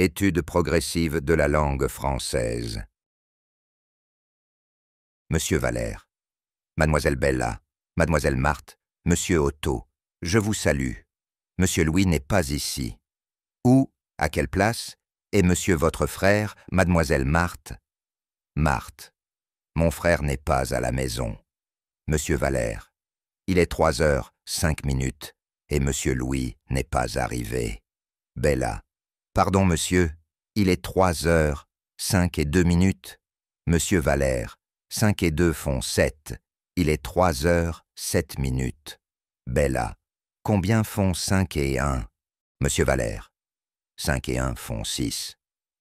Étude progressive de la langue française. Monsieur Valère, Mademoiselle Bella, Mademoiselle Marthe, Monsieur Otto, je vous salue. Monsieur Louis n'est pas ici. Où, à quelle place, est monsieur votre frère, Mademoiselle Marthe? Marthe, mon frère n'est pas à la maison. Monsieur Valère, il est 3h05 et monsieur Louis n'est pas arrivé. Bella, pardon monsieur, il est 3h05 Monsieur Valère, 5 et 2 font 7. Il est 3h07 Bella, combien font 5 et 1? Monsieur Valère, 5 et 1 font 6.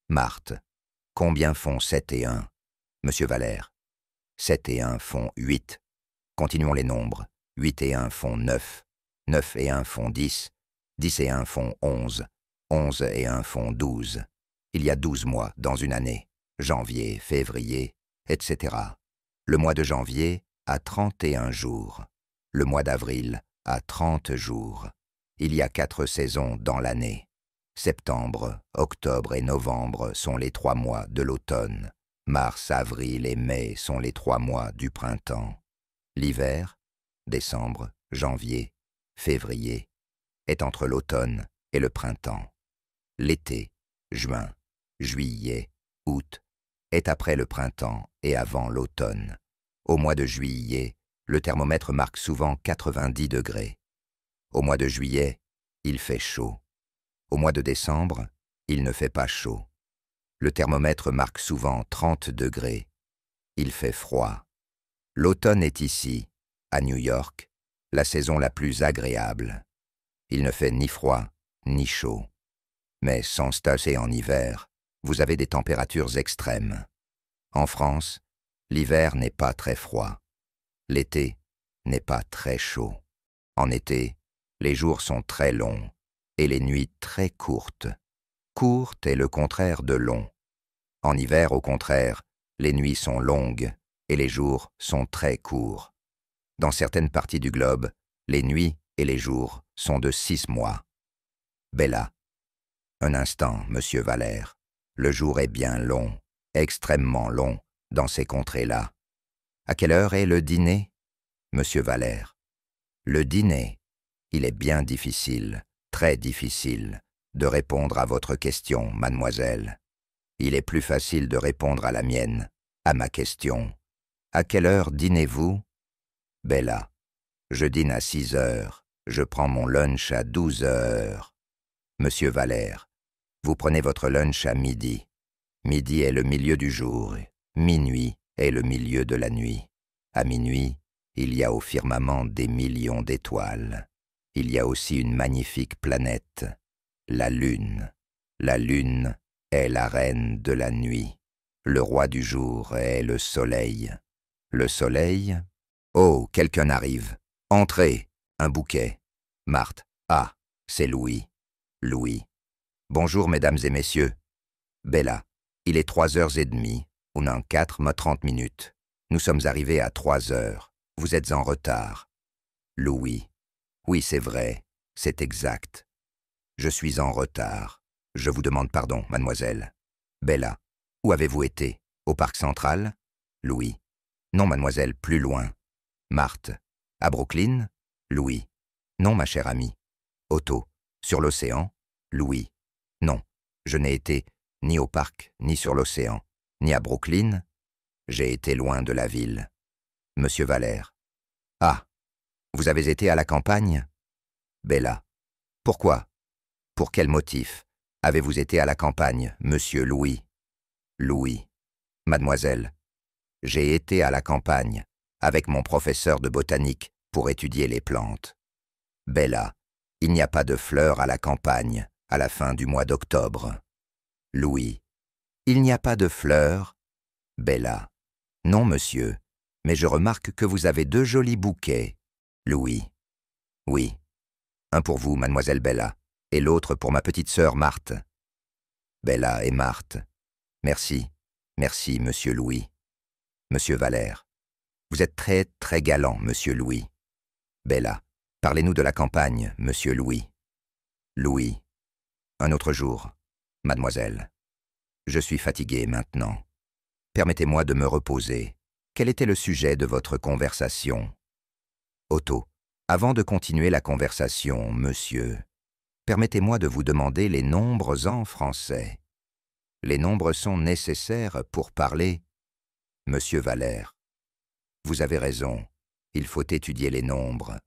Marthe, combien font 7 et 1? Monsieur Valère, 7 et 1 font 8. Continuons les nombres. 8 et 1 font 9. 9 et 1 font 10. 10 et 1 font 11. 11 et 1 font 12. Il y a 12 mois dans une année. Janvier, février, etc. Le mois de janvier a 31 jours. Le mois d'avril a 30 jours. Il y a 4 saisons dans l'année. Septembre, octobre et novembre sont les 3 mois de l'automne. Mars, avril et mai sont les 3 mois du printemps. L'hiver, décembre, janvier, février, est entre l'automne et le printemps. L'été, juin, juillet, août, est après le printemps et avant l'automne. Au mois de juillet, le thermomètre marque souvent 90 degrés. Au mois de juillet, il fait chaud. Au mois de décembre, il ne fait pas chaud. Le thermomètre marque souvent 30 degrés. Il fait froid. L'automne est ici, à New York, la saison la plus agréable. Il ne fait ni froid, ni chaud. Mais sans se tasser en hiver, vous avez des températures extrêmes. En France, l'hiver n'est pas très froid. L'été n'est pas très chaud. En été, les jours sont très longs et les nuits très courtes. Courte est le contraire de long. En hiver, au contraire, les nuits sont longues et les jours sont très courts. Dans certaines parties du globe, les nuits et les jours sont de 6 mois. Bella. Un instant, monsieur Valère. Le jour est bien long, extrêmement long, dans ces contrées-là. À quelle heure est le dîner? Monsieur Valère. Le dîner. Il est bien difficile, très difficile, de répondre à votre question, mademoiselle. Il est plus facile de répondre à la mienne, à ma question. À quelle heure dînez-vous? Bella. Je dîne à 6 heures. Je prends mon lunch à 12 heures. Monsieur Valère. Vous prenez votre lunch à midi. Midi est le milieu du jour. Minuit est le milieu de la nuit. À minuit, il y a au firmament des millions d'étoiles. Il y a aussi une magnifique planète, la Lune. La Lune est la reine de la nuit. Le roi du jour est le soleil. Le soleil... Oh, quelqu'un arrive. Entrez, un bouquet. Marthe. Ah, c'est Louis. Louis. Bonjour, mesdames et messieurs. Bella. Il est 3h30. On a 4h30. Nous sommes arrivés à 3h. Vous êtes en retard. Louis. Oui, c'est vrai. C'est exact. Je suis en retard. Je vous demande pardon, mademoiselle. Bella. Où avez-vous été? Au parc central? Louis. Non, mademoiselle, plus loin. Marthe. À Brooklyn? Louis. Non, ma chère amie. Otto. Sur l'océan? Louis. Non, je n'ai été ni au parc, ni sur l'océan, ni à Brooklyn. J'ai été loin de la ville. Monsieur Valère. Ah, vous avez été à la campagne? Bella. Pourquoi? Pour quel motif avez-vous été à la campagne, monsieur Louis? Louis. Mademoiselle. J'ai été à la campagne, avec mon professeur de botanique, pour étudier les plantes. Bella. Il n'y a pas de fleurs à la campagne, à la fin du mois d'octobre. Louis. Il n'y a pas de fleurs? Bella. Non, monsieur, mais je remarque que vous avez 2 jolis bouquets. Louis. Oui. Un pour vous, mademoiselle Bella, et l'autre pour ma petite sœur Marthe. Bella et Marthe. Merci. Merci, monsieur Louis. Monsieur Valère. Vous êtes très, très galant, monsieur Louis. Bella. Parlez-nous de la campagne, monsieur Louis. Louis. Un autre jour. Mademoiselle, je suis fatigué maintenant. Permettez-moi de me reposer. Quel était le sujet de votre conversation? Otto, avant de continuer la conversation, monsieur, permettez-moi de vous demander les nombres en français. Les nombres sont nécessaires pour parler. Monsieur Valère, vous avez raison, il faut étudier les nombres.